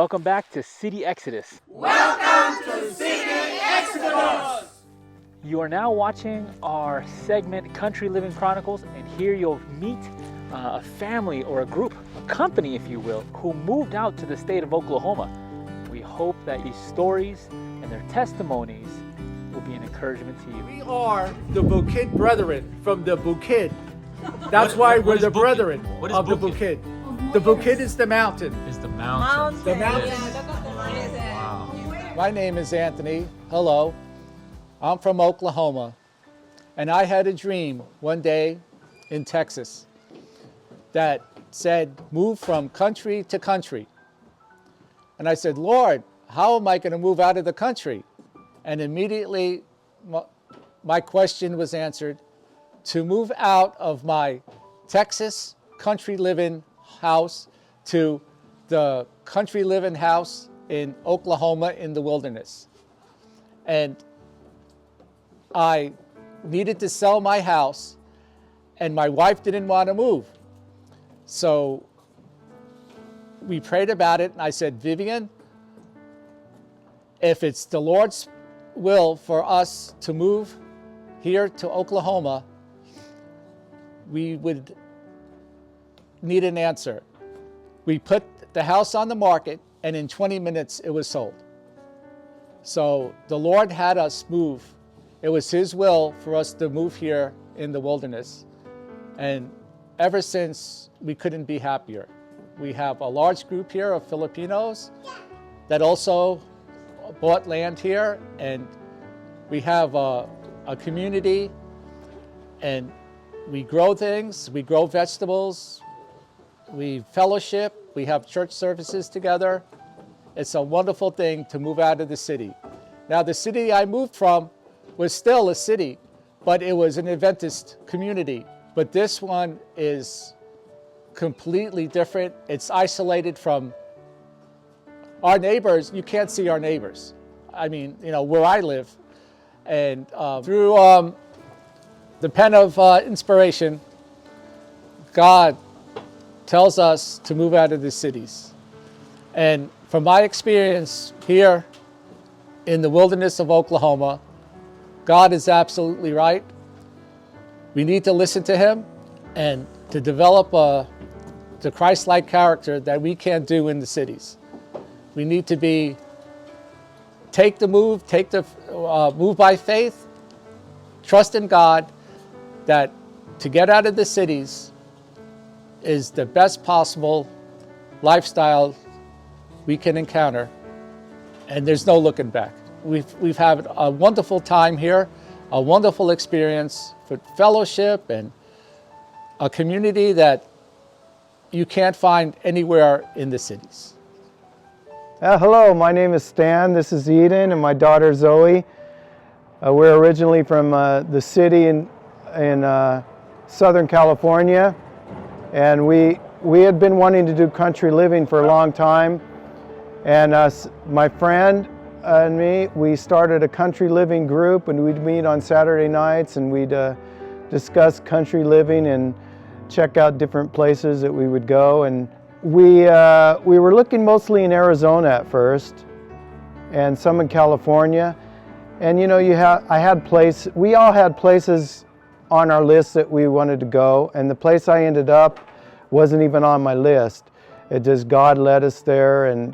welcome back to City Exodus. Welcome to City Exodus! You are now watching our segment Country Living Chronicles, and here you'll meet a family or a group, a company if you will, who moved out to the state of Oklahoma. We hope that these stories and their testimonies will be an encouragement to you. We are the Bukid brethren from the Bukid. That's why we're the brethren of the Bukid. The Bukid is the mountain. Is the mountain. The mountain. Wow. My name is Anthony. Hello. I'm from Oklahoma. And I had a dream one day in Texas that said, move from country to country. And I said, Lord, how am I going to move out of the country? And immediately my question was answered, to move out of my Texas country living house to the country living house in Oklahoma in the wilderness. And I needed to sell my house, and my wife didn't want to move. So we prayed about it, and I said, Vivian, if it's the Lord's will for us to move here to Oklahoma, we would need an answer. We put the house on the market, and in 20 minutes it was sold. So the Lord had us move. It was His will for us to move here in the wilderness. And ever since, we couldn't be happier. We have a large group here of Filipinos that also bought land here, and we have a community, and we grow things, we grow vegetables, we fellowship, we have church services together. It's a wonderful thing to move out of the city. Now, the city I moved from was still a city, but it was an Adventist community. But this one is completely different. It's isolated from our neighbors. You can't see our neighbors. I mean, you know, where I live. And through the pen of inspiration, God tells us to move out of the cities. And from my experience here in the wilderness of Oklahoma, God is absolutely right. We need to listen to Him and to develop the Christ-like character that we can't do in the cities. We need to take the move by faith, trust in God that to get out of the cities is the best possible lifestyle we can encounter, and there's no looking back. We've had a wonderful time here, a wonderful experience for fellowship and a community that you can't find anywhere in the cities. Hello, my name is Stan. This is Eden and my daughter Zoe. We're originally from the city in Southern California, and we had been wanting to do country living for a long time. And my friend and me, we started a country living group, and we'd meet on Saturday nights, and we'd discuss country living and check out different places that we would go. And we were looking mostly in Arizona at first, and some in California. And you know, we all had places on our list that we wanted to go, and the place I ended up wasn't even on my list. It just, God led us there, and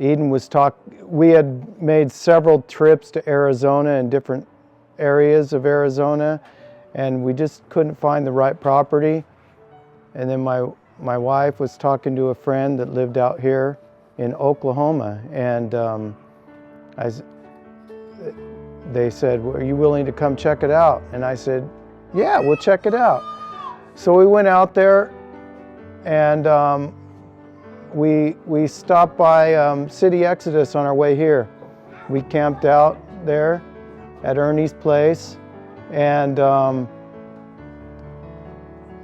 Eden was we had made several trips to Arizona and different areas of Arizona, and we just couldn't find the right property. And then my wife was talking to a friend that lived out here in Oklahoma, and they said, well, are you willing to come check it out? And I said, yeah, we'll check it out. So we went out there, and we stopped by City Exodus on our way here. We camped out there at Ernie's place, and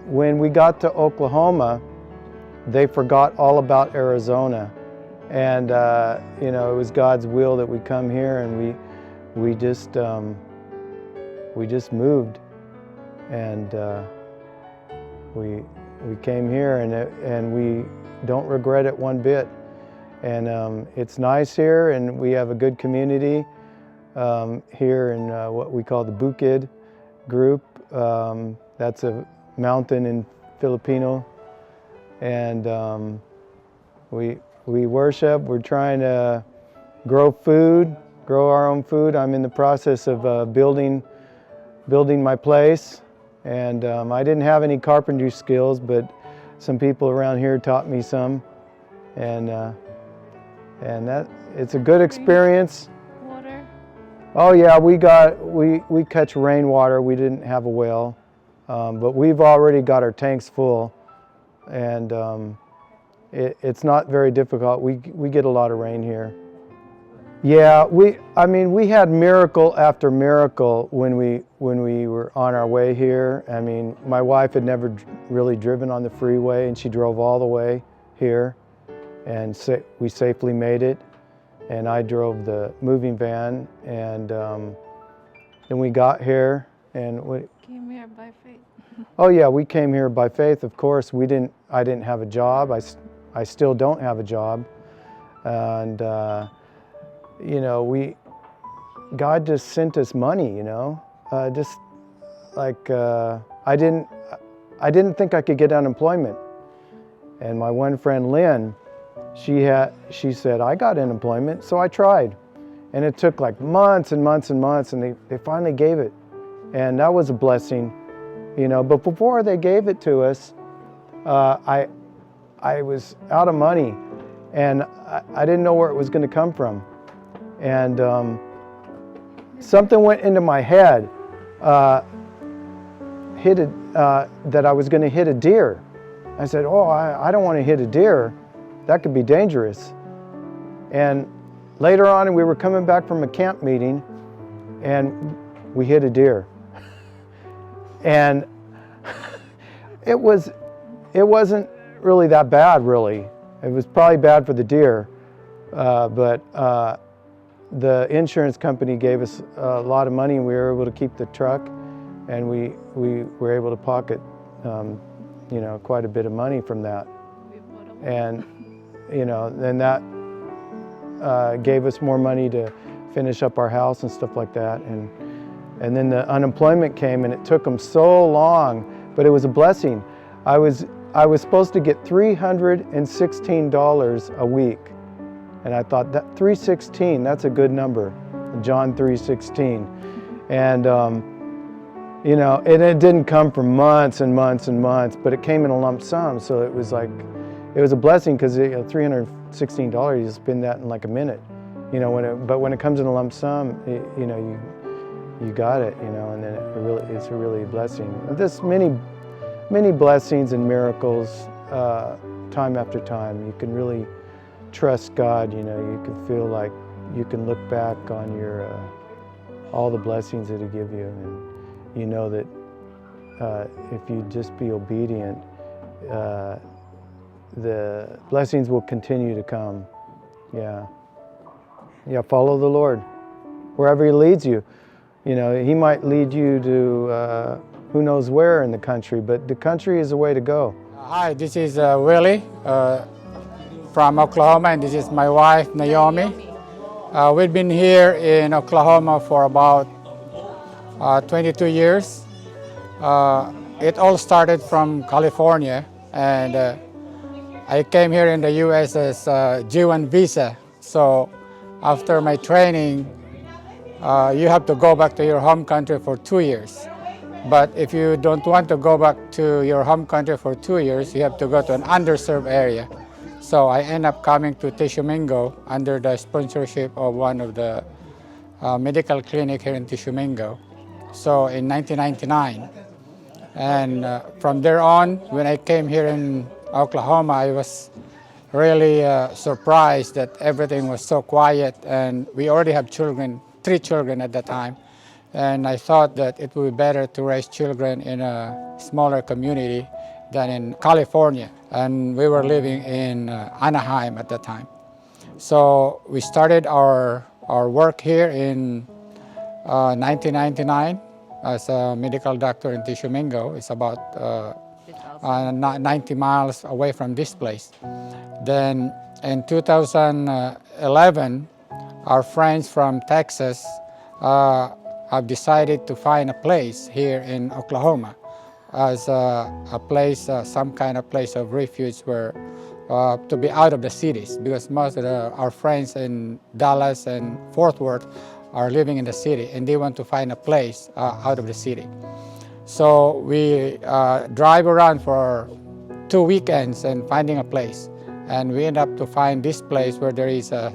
when we got to Oklahoma, they forgot all about Arizona. And you know, it was God's will that we come here, and we just moved, and we came here, and we don't regret it one bit. And it's nice here, and we have a good community here in what we call the Bukid group. That's a mountain in Filipino. And we worship. We're trying to grow food, grow our own food. I'm in the process of building my place. And I didn't have any carpentry skills, but some people around here taught me some. And that it's a good experience. Water? Oh yeah, we catch rainwater. We didn't have a well, but we've already got our tanks full, and it's not very difficult. We get a lot of rain here. Yeah, I mean we had miracle after miracle when we were on our way here. I mean, my wife had never really driven on the freeway, and she drove all the way here, and we safely made it. And I drove the moving van, and then we got here, and Came here by faith. oh yeah, we came here by faith. Of course, I didn't have a job. I still don't have a job, and you know, God just sent us money. You know, just like I didn't think I could get unemployment, and my one friend Lynn, she said, I got unemployment, so I tried. And it took like months and months and months, and they finally gave it. And that was a blessing, you know. But before they gave it to us, I was out of money, and I didn't know where it was going to come from. And something went into my head, that I was going to hit a deer. I said, oh, I don't want to hit a deer. That could be dangerous. And later on, we were coming back from a camp meeting, and we hit a deer. And it wasn't really that bad, really. It was probably bad for the deer, but the insurance company gave us a lot of money, and we were able to keep the truck, and we were able to pocket, you know, quite a bit of money from that. And you know, then that gave us more money to finish up our house and stuff like that. And then the unemployment came, and it took them so long, but it was a blessing. I was supposed to get $316 a week, and I thought that $316, that's a good number, John 3:16, and you know, and it didn't come for months and months and months, but it came in a lump sum, so it was like. It was a blessing because $316, you spend that in like a minute, you know. But when it comes in a lump sum, you know, you got it, you know, and then it's really a blessing. There's many blessings and miracles, time after time. You can really trust God, you know. You can feel like you can look back on your all the blessings that He give you, and you know that if you just be obedient. The blessings will continue to come. Yeah, follow the Lord wherever He leads you. You know, He might lead you to who knows where in the country, but the country is the way to go. Hi, this is Willie from Oklahoma, and this is my wife, Naomi. We've been here in Oklahoma for about 22 years. It all started from California, and I came here in the U.S. as a G1 visa. So after my training, you have to go back to your home country for 2 years. But if you don't want to go back to your home country for 2 years, you have to go to an underserved area. So I end up coming to Tishomingo under the sponsorship of one of the medical clinic here in Tishomingo. So in 1999. And from there on, when I came here in Oklahoma, I was really surprised that everything was so quiet, and we already have children, 3 children at that time, and I thought that it would be better to raise children in a smaller community than in California, and we were living in Anaheim at that time. So we started our work here in 1999 as a medical doctor in Tishomingo. It's about 90 miles away from this place. Then in 2011, our friends from Texas have decided to find a place here in Oklahoma as a place, some kind of place of refuge where to be out of the cities, because most of our friends in Dallas and Fort Worth are living in the city and they want to find a place out of the city. So we drive around for 2 weekends and finding a place, and we end up to find this place where there is a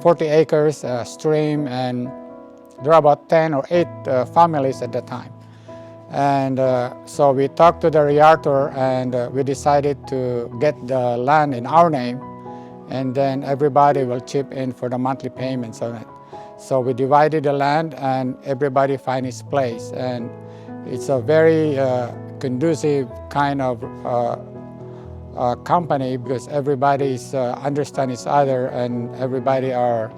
40 acres, a stream, and there are about 10 or 8 families at the time. And so we talked to the realtor, and we decided to get the land in our name, and then everybody will chip in for the monthly payments on it. So we divided the land and everybody find his place, and it's a very conducive kind of company, because everybody understand each other and everybody are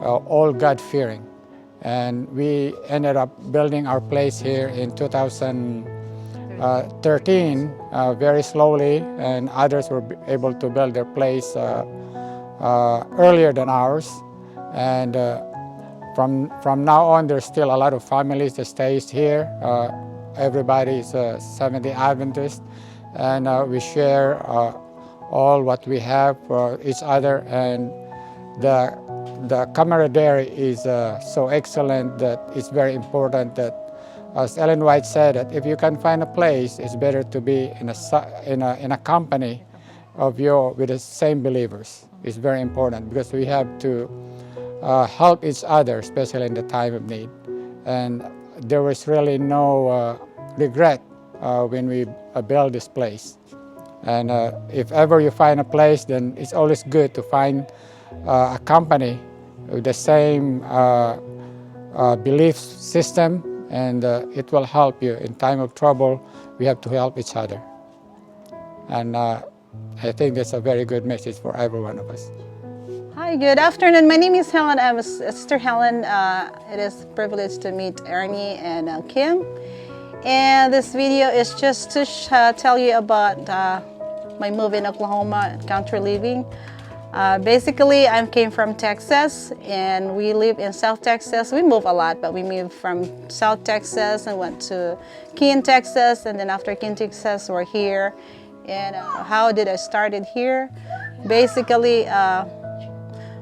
all God-fearing. And we ended up building our place here in 2013 very slowly, and others were able to build their place earlier than ours. And from now on, there's still a lot of families that stays here. Everybody is a Seventh-day Adventist, and we share all what we have for each other. And the camaraderie is so excellent that it's very important that, as Ellen White said, that if you can find a place, it's better to be in a company of with the same believers. It's very important, because we have to help each other, especially in the time of need. And there was really no regret when we built this place. And if ever you find a place, then it's always good to find a company with the same belief system, and it will help you in time of trouble. We have to help each other. And I think that's a very good message for every one of us. Hi, good afternoon. My name is Helen. I'm Sister Helen. It is a privilege to meet Ernie and Kim. And this video is just to tell you about my move in Oklahoma, country living. Basically, I came from Texas, and we live in South Texas. We move a lot, but we moved from South Texas and went to Keene, Texas, and then after Keene, Texas, we're here. And how did I started here? Basically,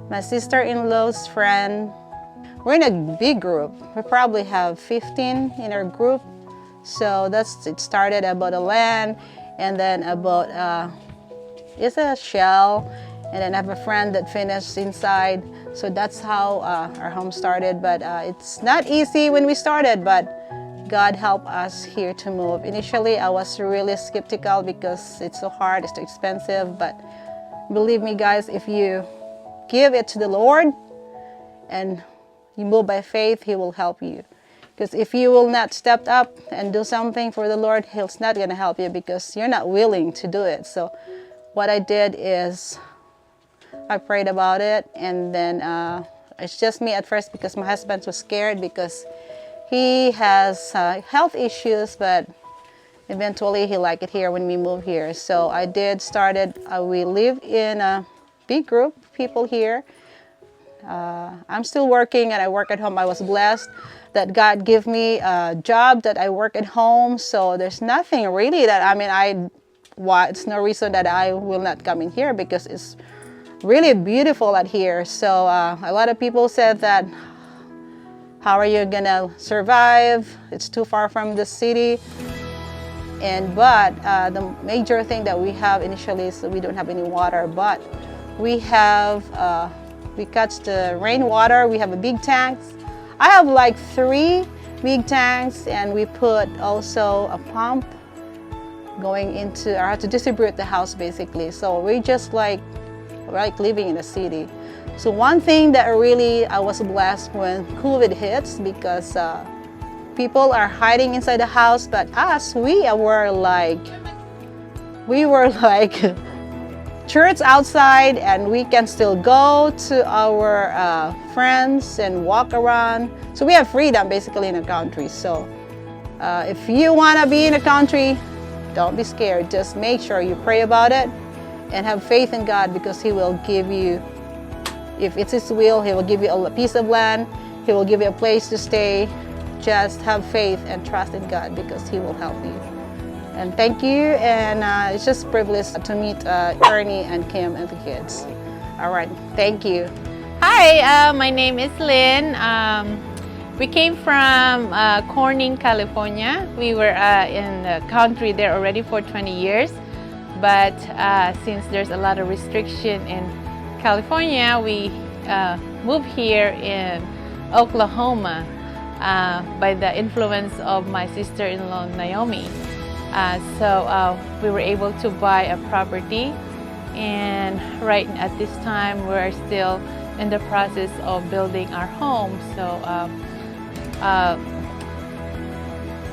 my sister-in-law's friend, we're in a big group. We probably have 15 in our group. So it started about a land, and then about it's a shell, and then I have a friend that finished inside. So that's how our home started. But it's not easy when we started, but God helped us here to move. Initially, I was really skeptical because it's so hard, it's too expensive. But believe me, guys, if you give it to the Lord and you move by faith, He will help you. Because if you will not step up and do something for the Lord, He's not going to help you because you're not willing to do it. So what I did is I prayed about it, and then it's just me at first because my husband was scared because he has health issues, but eventually he liked it here when we moved here. So I we live in a big group of people here. I'm still working, and I work at home. I was blessed that God gave me a job that I work at home. So there's nothing really it's no reason that I will not come in here, because it's really beautiful out here. So a lot of people said that, how are you gonna survive? It's too far from the city. But the major thing that we have initially is we don't have any water, but we have, we catch the rainwater. We have a big tanks. I have like 3 big tanks, and we put also a pump going into our house to distribute the house basically. So we just like living in a city. So one thing that really I was blessed when COVID hits, because people are hiding inside the house, but us, we were like church outside, and we can still go to our friends and walk around. So we have freedom basically in the country. So If you want to be in a country, don't be scared. Just make sure you pray about it and have faith in God, because He will give you, if it's His will, He will give you a piece of land. He will give you a place to stay. Just have faith and trust in God, because He will help you. And thank you. And it's just a privilege to meet Ernie and Kim and the kids. All right. Thank you. Hi, my name is Lynn. We came from Corning, California. We were in the country there already for 20 years. But since there's a lot of restriction in California, we moved here in Oklahoma by the influence of my sister-in-law, Naomi. So we were able to buy a property, and right at this time we're still in the process of building our home. So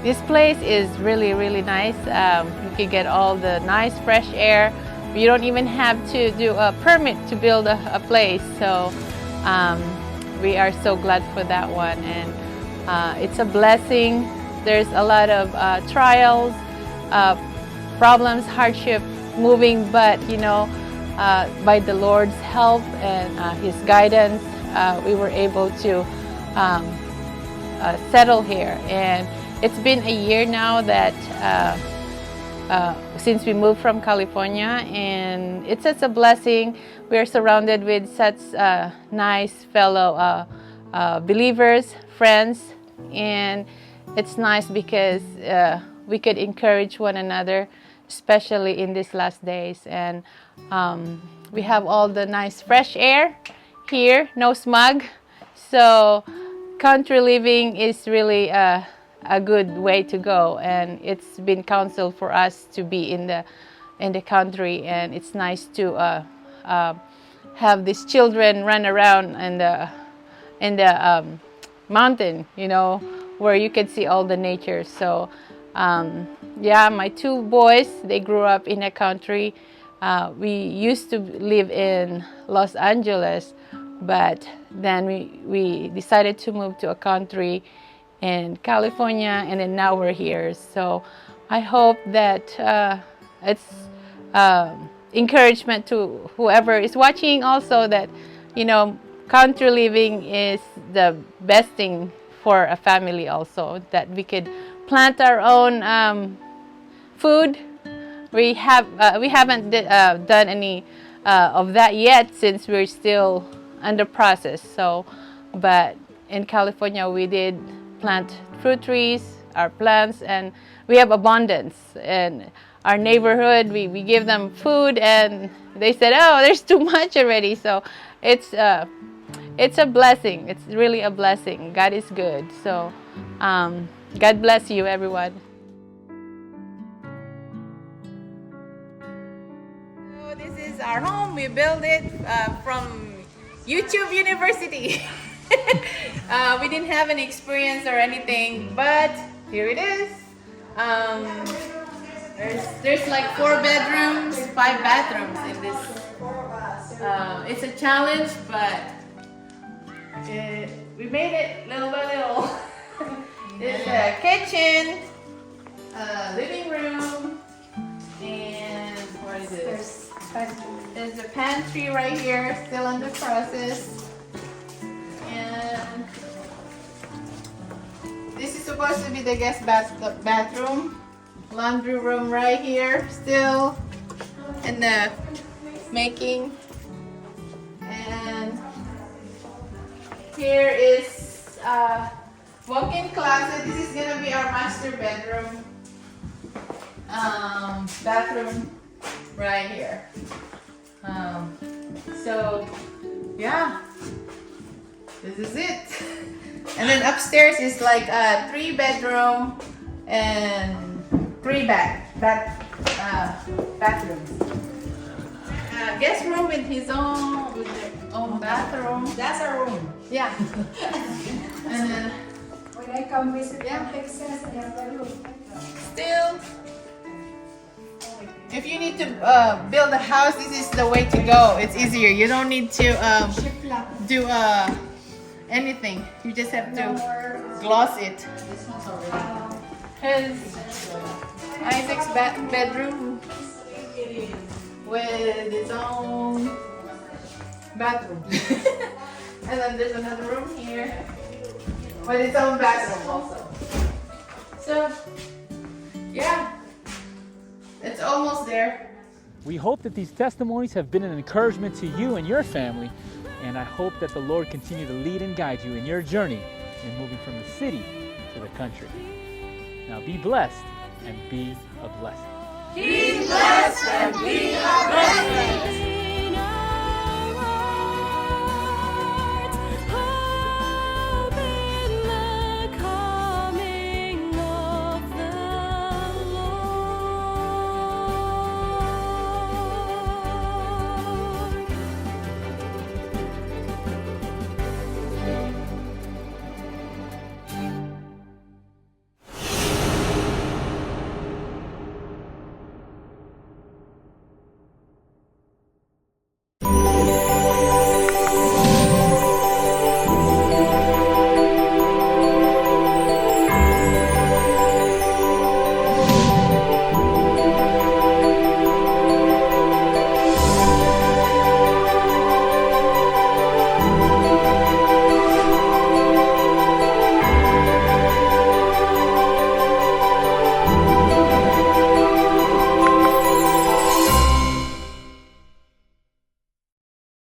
this place is really, really nice. You can get all the nice fresh air. You don't even have to do a permit to build a place. So we are so glad for that one, and it's a blessing. There's a lot of trials, problems, hardship, moving, but you know, by the Lord's help and His guidance, we were able to settle here. And it's been a year now that since we moved from California, and it's such a blessing. We are surrounded with such nice fellow believers, friends, and it's nice because we could encourage one another, especially in these last days. And we have all the nice fresh air here, no smog. So country living is really a good way to go, and it's been counseled for us to be in the country, and it's nice to have these children run around in the mountain, you know, where you can see all the nature. So yeah, my two boys, they grew up in a country. We used to live in Los Angeles, but then we decided to move to a country in California, and then now we're here. So I hope that it's encouragement to whoever is watching also, that, you know, country living is the best thing for a family also, that we could plant our own food. We haven't done any of that yet, since we're still under process. So, but in California we did plant fruit trees, our plants, and we have abundance. And our neighborhood, we give them food, and they said, oh, there's too much already. So it's a blessing. It's really a blessing. God is good. So God bless you, everyone. So this is our home. We built it from YouTube University. We didn't have any experience or anything, but here it is. There's like 4 bedrooms, 5 bathrooms in this. It's a challenge, but we made it little by little. There's a kitchen, living room, and what is this? There's a pantry right here, still under process. And this is supposed to be the guest bathroom. Laundry room right here, still in the making. And here is walk-in closet. This is gonna be our master bedroom. Bathroom right here. So yeah, this is it. And then upstairs is like a 3-bedroom and 3 bathrooms. Guest room with their own bathroom. That's our room. Yeah. And then when I come visit Texas, I have a room. Still, if you need to build a house, this is the way to go. It's easier. You don't need to do anything. You just have to gloss it. Here's Isaac's bedroom with its own bathroom. And then there's another room here with its own bathroom also. So, yeah, it's almost there. We hope that these testimonies have been an encouragement to you and your family, and I hope that the Lord continue to lead and guide you in your journey in moving from the city to the country. Now be blessed and be a blessing. Be blessed and be a blessing.